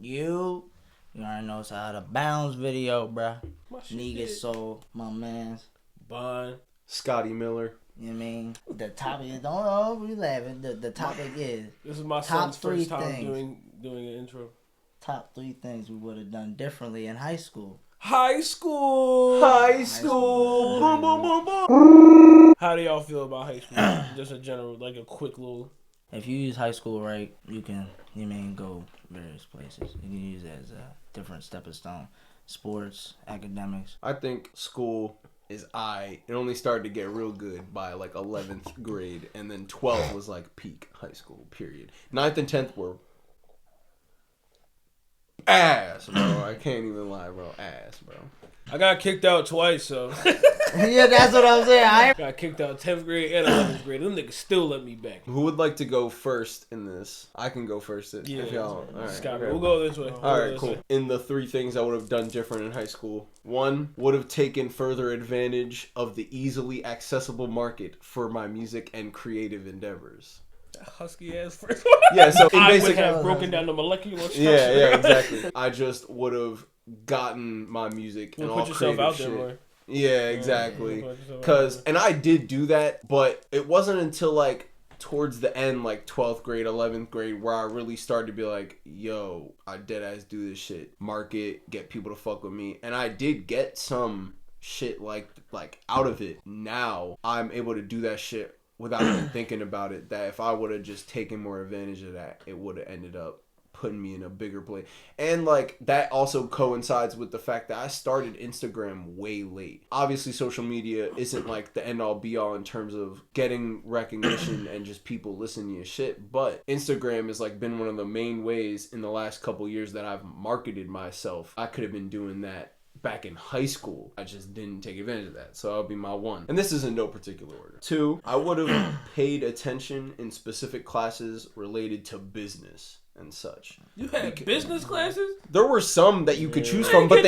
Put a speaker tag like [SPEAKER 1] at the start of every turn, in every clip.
[SPEAKER 1] You already know it's out of bounds video, bruh. Negus Sol, my man's.
[SPEAKER 2] Bond.
[SPEAKER 3] Scotty Miller.
[SPEAKER 1] You know what I mean? The topic is, don't be laughing. The topic is.
[SPEAKER 2] This is my
[SPEAKER 1] top
[SPEAKER 2] son's
[SPEAKER 1] three
[SPEAKER 2] first time
[SPEAKER 1] things.
[SPEAKER 2] doing an intro.
[SPEAKER 1] Top 3 things we would have done differently in high school.
[SPEAKER 2] High school.
[SPEAKER 3] Boom, boom, boom, boom.
[SPEAKER 2] How do y'all feel about high school? Just a general, like a quick little.
[SPEAKER 1] If you use high school right, you can, go various places. You can use it as a different stepping stone. Sports, academics.
[SPEAKER 3] I think school is it only started to get real good by like 11th grade, and then 12th was like peak high school, period. 9th and 10th were ass, bro. I can't even lie, bro. Ass, bro.
[SPEAKER 2] I got kicked out twice, so.
[SPEAKER 1] Yeah, that's what I'm saying. I
[SPEAKER 2] got kicked out 10th grade and 11th grade. Them niggas still let me back.
[SPEAKER 3] Who would like to go first in this? I can go first. If y'all. All right,
[SPEAKER 2] Scott,
[SPEAKER 3] okay.
[SPEAKER 2] we'll go this way.
[SPEAKER 3] All right, cool. In the 3 things I would have done different in high school. 1, would have taken further advantage of the easily accessible market for my music and creative endeavors.
[SPEAKER 2] Husky ass first one.
[SPEAKER 3] Yeah, so
[SPEAKER 2] I
[SPEAKER 3] basically,
[SPEAKER 2] would have broken down the molecular structure.
[SPEAKER 3] Yeah, exactly. I just would have gotten my music and all
[SPEAKER 2] put yourself
[SPEAKER 3] creative
[SPEAKER 2] out
[SPEAKER 3] shit.
[SPEAKER 2] there more.
[SPEAKER 3] Yeah, exactly. And I did do that, but it wasn't until like towards the end, like 12th grade, 11th grade, where I really started to be like, yo, I dead ass do this shit. Market, get people to fuck with me. And I did get some shit like out of it. Now I'm able to do that shit without even thinking about it, that if I would have just taken more advantage of that, it would have ended up putting me in a bigger place. And like that also coincides with the fact that I started Instagram way late. Obviously social media isn't like the end all be all in terms of getting recognition and just people listening to your shit, but Instagram has like been one of the main ways in the last couple years that I've marketed myself. I could have been doing that back in high school. I just didn't take advantage of that. So that'll be my 1. And this is in no particular order. 2, I would have paid attention in specific classes related to business and such.
[SPEAKER 2] You had business classes?
[SPEAKER 3] There were some that you could choose from, but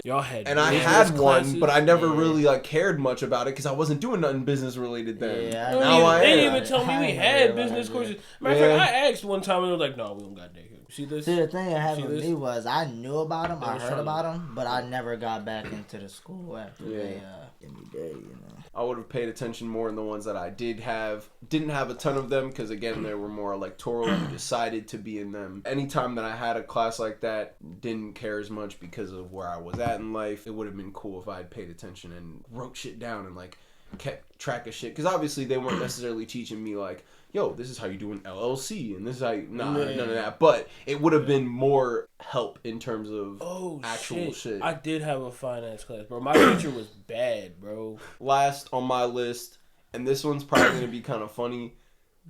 [SPEAKER 2] y'all had.
[SPEAKER 3] And I had one, but I never really like cared much about it because I wasn't doing nothing business related then.
[SPEAKER 1] Yeah,
[SPEAKER 2] they didn't even tell me we had business courses. Matter of fact, I asked one time and they were like, "No, we don't got that here." See this?
[SPEAKER 1] See, the thing that happened with me was I knew about them, I heard about them, but I never got back into the school after they did me dirty, you know.
[SPEAKER 3] I would have paid attention more in the ones that I didn't have a ton of them because again they were more electoral. You decided to be in them. Anytime that I had a class like that, didn't care as much because of where I was at in life. It would have been cool if I had paid attention and wrote shit down and like kept track of shit, because obviously they weren't necessarily teaching me like, yo, this is how you do an LLC and this is how you, none of that, but it would have been more help in terms of actual shit.
[SPEAKER 2] I did have a finance class, bro. My teacher was bad, bro.
[SPEAKER 3] Last on my list, and this one's probably going to be kind of funny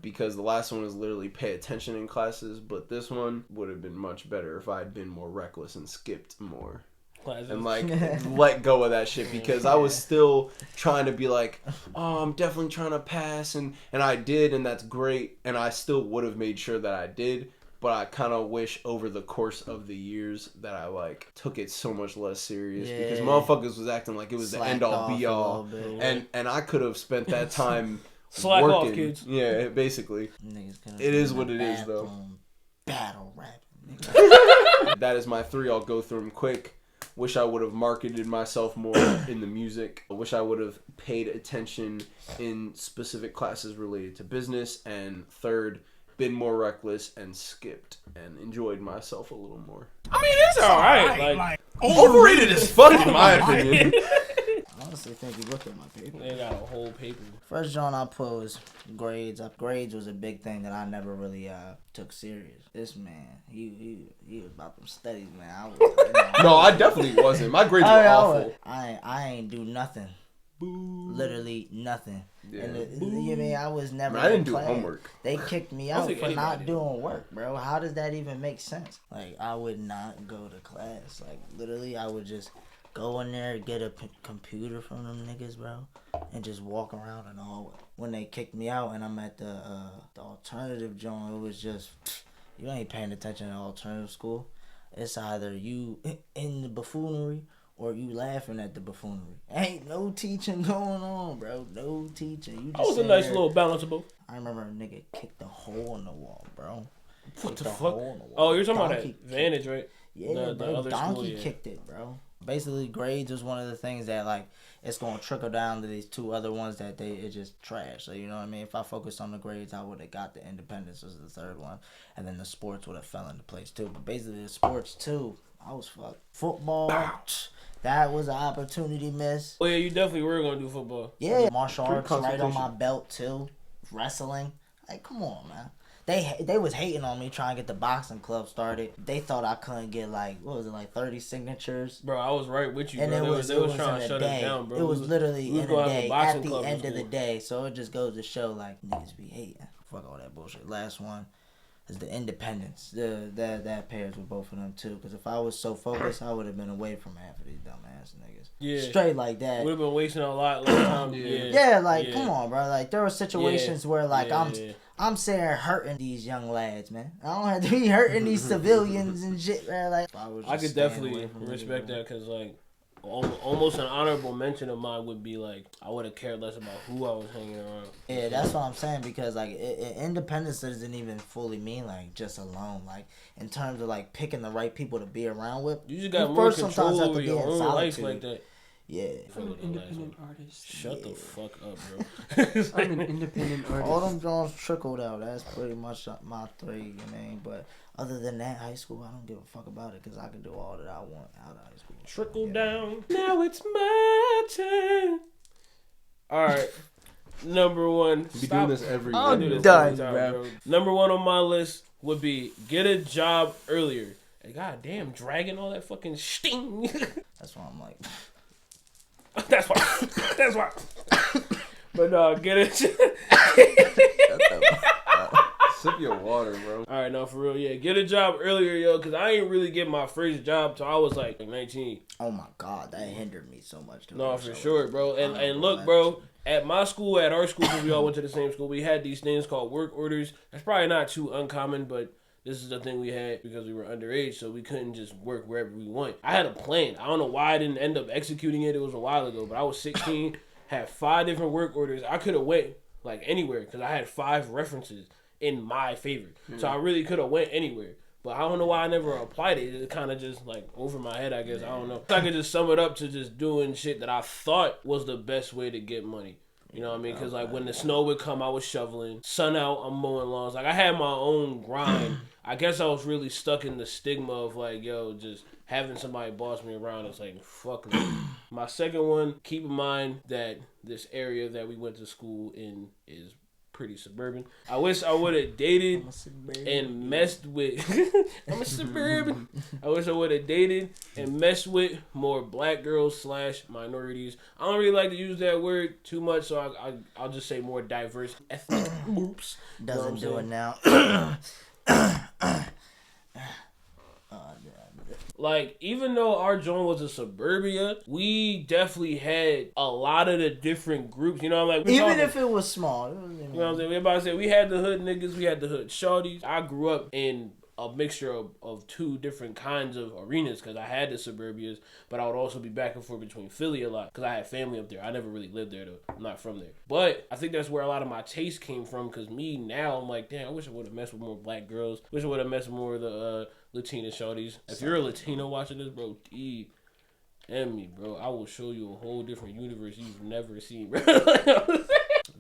[SPEAKER 3] because the last one was literally pay attention in classes, but this one would have been much better if I had been more reckless and skipped more. Classes. And like let go of that shit, because I was still trying to be like, oh, I'm definitely trying to pass, and I did, and that's great, and I still would have made sure that I did, but I kind of wish over the course of the years that I like took it so much less serious, because motherfuckers was acting like it was the end all be all, and I could have spent that time
[SPEAKER 2] slack
[SPEAKER 3] working.
[SPEAKER 2] Off, kids.
[SPEAKER 3] Yeah, basically. It is what it is, though.
[SPEAKER 1] Battle rap.
[SPEAKER 3] That is my 3. I'll go through them quick. Wish I would have marketed myself more in the music. I wish I would have paid attention in specific classes related to business. And 3rd, been more reckless and skipped and enjoyed myself a little more.
[SPEAKER 2] I mean, it's alright. Like,
[SPEAKER 3] overrated as fuck in my opinion.
[SPEAKER 1] I honestly think you look at my paper.
[SPEAKER 2] They got a whole paper.
[SPEAKER 1] First joint I put was grades. Grades was a big thing that I never really took serious. This man, he was about them studies, man. I was,
[SPEAKER 3] No, I definitely wasn't. My grades were awful.
[SPEAKER 1] I ain't do nothing.
[SPEAKER 3] Boo.
[SPEAKER 1] Literally nothing.
[SPEAKER 3] Yeah.
[SPEAKER 1] And you know what I mean? I was never.
[SPEAKER 3] I didn't do homework.
[SPEAKER 1] They kicked me out for not doing work, bro. How does that even make sense? Like, I would not go to class. Like, literally, I would just go in there, get a computer from them niggas, bro, and just walk around in the hallway. When they kicked me out and I'm at the alternative joint, it was just, you ain't paying attention to alternative school. It's either you in the buffoonery or you laughing at the buffoonery. Ain't no teaching going on, bro. No teaching. You just
[SPEAKER 2] that was a nice little balance of both.
[SPEAKER 1] I remember a nigga kicked a hole in the wall, bro.
[SPEAKER 2] What the fuck? Oh, you're talking about that Vantage, right?
[SPEAKER 1] Yeah, bro. Donkey kicked it, bro. Basically, grades was one of the things that, like, it's going to trickle down to these two other ones that it just trash. So, you know what I mean? If I focused on the grades, I would have got the independence was the third one. And then the sports would have fell into place, too. But basically, the sports, too, I was fucked. Football, that was an opportunity miss.
[SPEAKER 2] Oh, yeah, you definitely were going to do football.
[SPEAKER 1] Yeah, martial arts right on my belt, too. Wrestling. Like, come on, man. They was hating on me trying to get the boxing club started. They thought I couldn't get, like, what was it, like 30 signatures?
[SPEAKER 2] Bro, I was right with you,
[SPEAKER 1] and
[SPEAKER 2] bro.
[SPEAKER 1] They was trying to shut
[SPEAKER 2] it down, bro.
[SPEAKER 1] It was literally in a day, at the end of the day. So it just goes to show, like, niggas be hating. Fuck all that bullshit. Last one is the independence. That pairs with both of them, too. Because if I was so focused, I would have been away from half of these dumbass niggas.
[SPEAKER 2] Yeah.
[SPEAKER 1] Straight like that.
[SPEAKER 2] Would have been wasting a lot less time.
[SPEAKER 1] Come on, bro. Like, there were situations where, like, I'm saying hurting these young lads, man. I don't have to be hurting these civilians and shit, man. Like,
[SPEAKER 2] I could definitely respect that because, like, almost an honorable mention of mine would be, like, I would have cared less about who I was hanging around.
[SPEAKER 1] Yeah, that's what I'm saying because, like, independence doesn't even fully mean, like, just alone. Like, in terms of, like, picking the right people to be around with.
[SPEAKER 2] You just got more control over your own life like that.
[SPEAKER 1] Yeah.
[SPEAKER 4] I'm an independent artist.
[SPEAKER 2] Shut the fuck up, bro.
[SPEAKER 4] I'm an independent artist.
[SPEAKER 1] All them Jones trickled out. That's pretty much my three, you know. But other than that, high school, I don't give a fuck about it because I can do all that I want out of high school.
[SPEAKER 2] Trickle down. Now it's my turn. All right. Number one.
[SPEAKER 3] We doing this every year.
[SPEAKER 1] I'm done, bro.
[SPEAKER 2] Number one on my list would be get a job earlier. Hey, goddamn, dragging all that fucking sting.
[SPEAKER 1] That's why I'm like...
[SPEAKER 2] That's why. But no, get it.
[SPEAKER 3] Sip your water, bro.
[SPEAKER 2] All right, no, for real, yeah. Get a job earlier, yo, because I ain't really get my first job till I was like 19.
[SPEAKER 1] Oh my God, that hindered me so much.
[SPEAKER 2] No, for sure, bro. And look, bro, at my school, at our school, because we all went to the same school, we had these things called work orders. That's probably not too uncommon, but this is the thing we had because we were underage, so we couldn't just work wherever we want. I had a plan. I don't know why I didn't end up executing it. It was a while ago, but I was 16, had 5 different work orders. I could have went like anywhere because I had 5 references in my favor. So I really could have went anywhere. But I don't know why I never applied it. It kind of just like over my head, I guess. I don't know. I could just sum it up to just doing shit that I thought was the best way to get money. You know what I mean? Because, like, when the snow would come, I was shoveling. Sun out, I'm mowing lawns. Like, I had my own grind. I guess I was really stuck in the stigma of, like, yo, just having somebody boss me around. It's like, fuck me. My second one, keep in mind that this area that we went to school in is pretty suburban. I wish I would have dated and messed with... I'm a suburban. I wish I would have dated and messed with more black girls / minorities. I don't really like to use that word too much, so I'll just say more diverse ethnic groups.
[SPEAKER 1] Doesn't do it now.
[SPEAKER 2] Like, even though our joint was a suburbia, we definitely had a lot of the different groups. You know, like
[SPEAKER 1] even if it was small.
[SPEAKER 2] You know what I'm saying? We about to say we had the hood niggas, we had the hood shorties. I grew up in a mixture of 2 different kinds of arenas because I had the suburbias, but I would also be back and forth between Philly a lot because I had family up there. I never really lived there though. I'm not from there. But I think that's where a lot of my taste came from because me now, I'm like, damn, I wish I would have messed with more black girls. Wish I would have messed with more of the Latina shorties. If you're a Latino watching this, bro, DM me, bro. I will show you a whole different universe you've never seen, bro. I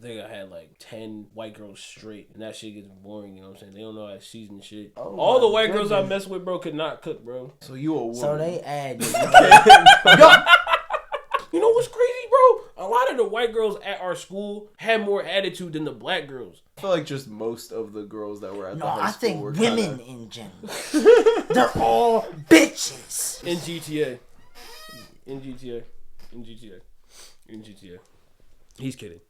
[SPEAKER 2] think I had like 10 white girls straight, and that shit gets boring, you know what I'm saying? They don't know how to season shit. Oh, all the white girls I messed with, bro, could not cook, bro.
[SPEAKER 3] So you a woman.
[SPEAKER 1] So they add
[SPEAKER 2] You know what's crazy, bro? A lot of the white girls at our school had more attitude than the black girls.
[SPEAKER 3] I feel like just most of the girls that were at the high school were
[SPEAKER 1] women in general. They're all bitches.
[SPEAKER 2] In GTA. He's kidding.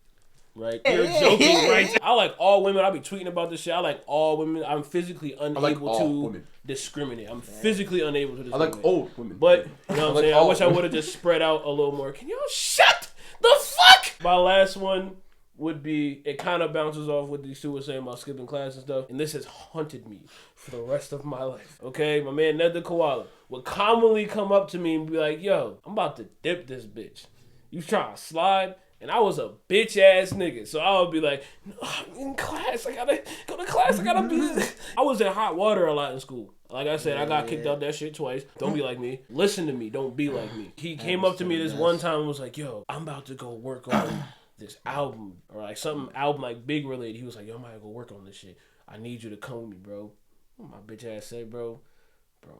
[SPEAKER 2] Right? You're joking, right? I like all women. I'll be tweeting about this shit. I like all women. I'm physically unable to discriminate. I'm physically unable to discriminate.
[SPEAKER 3] I like old women.
[SPEAKER 2] But, you know what I'm saying? I wish I would have just spread out a little more. Can y'all shut the fuck? My last one would be, it kind of bounces off what these two were saying about skipping class and stuff. And this has haunted me for the rest of my life. Okay? My man, Ned the Koala, would commonly come up to me and be like, yo, I'm about to dip this bitch. You trying to slide? And I was a bitch ass nigga. So I would be like, no, I'm in class. I gotta go to class. I gotta be this. I was in hot water a lot in school. Like I said, I got kicked out that shit twice. Don't be like me. Listen to me. Don't be like me. He came up to me this one time and was like, yo, I'm about to go work on this album. Or like something album like big related. He was like, yo, I'm about to go work on this shit. I need you to come with me, bro. My bitch ass said, bro,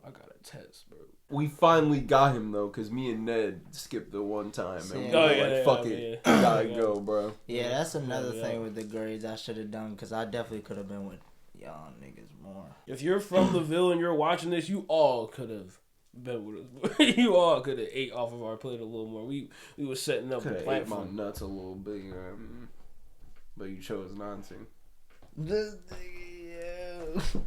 [SPEAKER 2] I got a test, bro.
[SPEAKER 3] We finally got him though, cause me and Ned skipped the one time, and we
[SPEAKER 1] Oh,
[SPEAKER 3] were like, "Fuck it, I gotta go, bro."
[SPEAKER 1] Yeah, that's another thing with the grades I should have done, cause I definitely could have been with y'all niggas more.
[SPEAKER 2] If you're from the Ville and you're watching this, you all could have been with us. You all could have ate off of our plate a little more. We were setting up the platform.
[SPEAKER 3] Ate my nuts a little bigger, but you chose not to.
[SPEAKER 1] This nigga,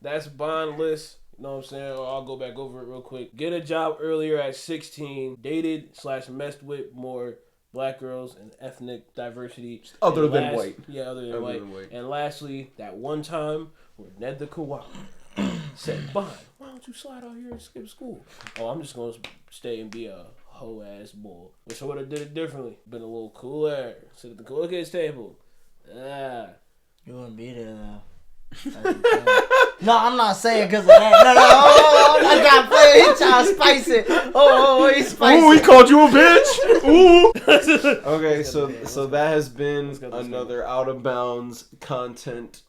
[SPEAKER 2] That's bond list. You know what I'm saying? I'll go back over it real quick. Get a job earlier at 16. Dated/messed with more black girls and ethnic diversity.
[SPEAKER 3] Other than white.
[SPEAKER 2] Yeah, other than white. And lastly, that one time where Ned the Koala said, Bond, why don't you slide out here and skip school? Oh, I'm just going to stay and be a hoe ass bull. Wish I would have did it differently. Been a little cooler. Sit at the cool kids table.
[SPEAKER 1] you wouldn't be there though. No, I'm not saying because of that. No, I got played. He trying to spice it. He's spicy.
[SPEAKER 3] Ooh, he called you a bitch. Ooh. Okay, so that has been another Out of Bounds content.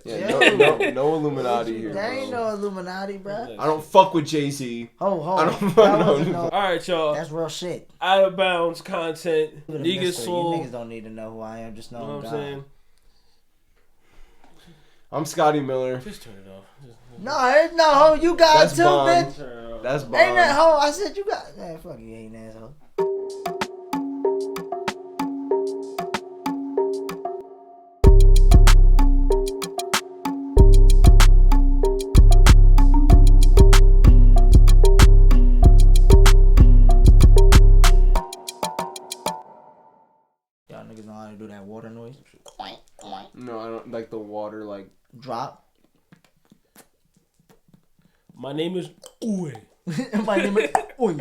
[SPEAKER 3] Yeah, no Illuminati here.
[SPEAKER 1] There ain't no Illuminati, bro.
[SPEAKER 3] I don't fuck with Jay-Z.
[SPEAKER 1] I don't
[SPEAKER 2] All right, y'all.
[SPEAKER 1] That's real shit.
[SPEAKER 2] Out of Bounds content. Negus Sol.
[SPEAKER 1] You niggas don't need to know who I am. Just know
[SPEAKER 2] You know what I'm saying?
[SPEAKER 3] I'm Scotty Miller.
[SPEAKER 2] Just turn it off.
[SPEAKER 1] No, you got
[SPEAKER 3] That's
[SPEAKER 1] it too,
[SPEAKER 3] Bond.
[SPEAKER 1] bitch.
[SPEAKER 3] That's Bond.
[SPEAKER 1] Ain't that hoe? I said you got. Man, fuck you, ain't asshole. Y'all niggas know how to do that water noise?
[SPEAKER 3] No, I don't like the water, like
[SPEAKER 1] drop.
[SPEAKER 2] My name is Uwe.
[SPEAKER 1] My name is Oi.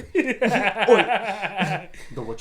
[SPEAKER 3] the what?